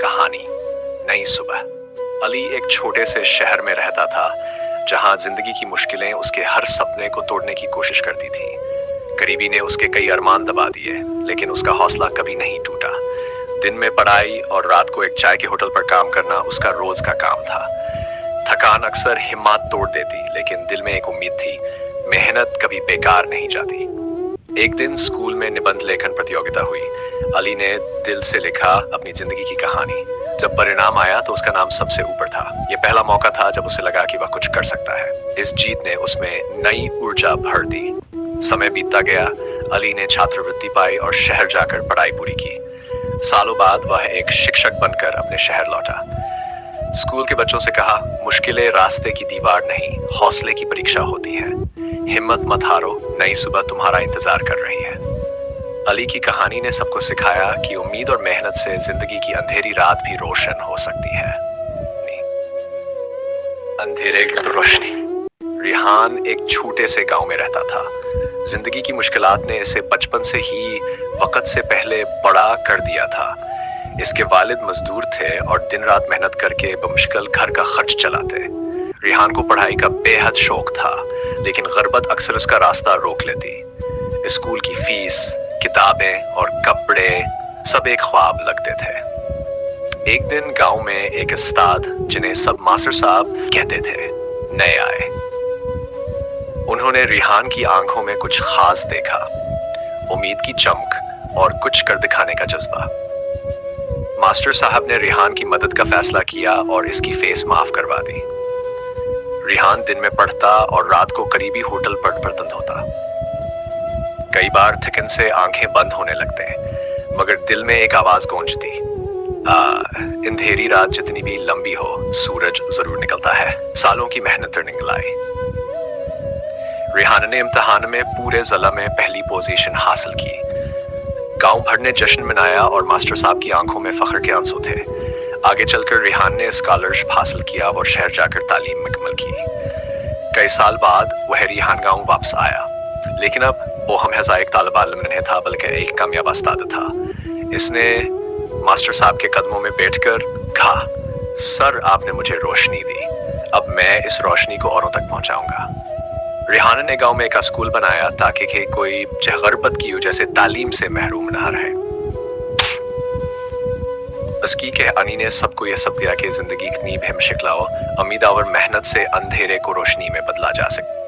कहानी नई सुबह। अली एक छोटे से शहर में रहता था जहां जिंदगी की मुश्किलें उसके हर सपने को तोड़ने की कोशिश करती थी। गरीबी ने उसके कई अरमान दबा दिए, लेकिन उसका हौसला कभी नहीं टूटा। दिन में पढ़ाई और रात को एक चाय के होटल पर काम करना उसका रोज का काम था। थकान अक्सर हिम्मत तोड़ देती, लेकिन दिल में एक उम्मीद थी, मेहनत कभी बेकार नहीं जाती। एक दिन स्कूल में निबंध लेखन प्रतियोगिता हुई। अली ने दिल से लिखा अपनी जिंदगी की कहानी। जब परिणाम आया तो उसका नाम सबसे ऊपर था। ये पहला मौका था जब उसे लगा कि वह कुछ कर सकता है। इस जीत ने उसमें नई ऊर्जा भर दी। समय बीतता गया, अली ने छात्रवृत्ति पाई और शहर जाकर पढ़ाई पूरी की। सालों बाद वह एक शिक्षक बनकर अपने शहर लौटा। स्कूल के बच्चों से कहा, मुश्किलें रास्ते की दीवार नहीं, हौसले की परीक्षा होती है। हिम्मत मत हारो, नई सुबह तुम्हारा इंतजार कर रही है। अली की कहानी ने सबको सिखाया कि उम्मीद और मेहनत से जिंदगी की अंधेरी रात भी रोशन हो सकती है। अंधेरे की रोशनी। रिहान एक छोटे से गांव में रहता था। जिंदगी की मुश्किलात ने इसे बचपन से ही वक्त से पहले बड़ा कर दिया था। इसके वालिद मजदूर थे और दिन रात मेहनत करके बमुश्किल घर का खर्च चलाते। रिहान को पढ़ाई का बेहद शौक था, लेकिन गुर्बत अक्सर उसका रास्ता रोक लेती। स्कूल की फीस, किताबें और कपड़े सब एक ख्वाब लगते थे। एक दिन गांव में एक उस्ताद, जिन्हें सब मास्टर साहब कहते थे, नए आए। उन्होंने रिहान की आंखों में कुछ खास देखा, उम्मीद की चमक और कुछ कर दिखाने का जज्बा। मास्टर साहब ने रिहान की मदद का फैसला किया और इसकी फीस माफ करवा दी। रिहान दिन में पढ़ता और रात को करीबी होटल पर बर्तन धोता। कई बार थकन से आंखें बंद होने लगते, मगर दिल में एक आवाज गूंजती, अंधेरी रात जितनी भी लंबी हो, सूरज जरूर निकलता है। सालों की मेहनत टर्निंग लाई। रिहान ने इम्तिहान में पूरे जिला में पहली पोजीशन हासिल की। गांव भर ने जश्न मनाया और मास्टर साहब की आंखों में फख्र के आंसू थे। आगे चलकर रिहान ने स्कॉलरशिप हासिल किया और शहर जाकर तालीम मुकम्मल की। कई साल बाद वह रिहान गांव वापस आया, लेकिन अब वो हमेशा एक तालिब इल्म नहीं था, बल्कि एक कामयाब उस्ताद था। इसने मास्टर साहब के कदमों में बैठकर कहा, सर आपने मुझे रोशनी दी, अब मैं इस रोशनी को औरों तक पहुंचाऊंगा। रिहान ने गांव में एक स्कूल बनाया ताकि कोई गुर्बत की वजह से तालीम से महरूम ना रहे। उसकी कहानी ने सबको यह सब दिया कि जिंदगी इतनी भी मुश्किल हो, उम्मीद और मेहनत से अंधेरे को रोशनी में बदला जा सकता है।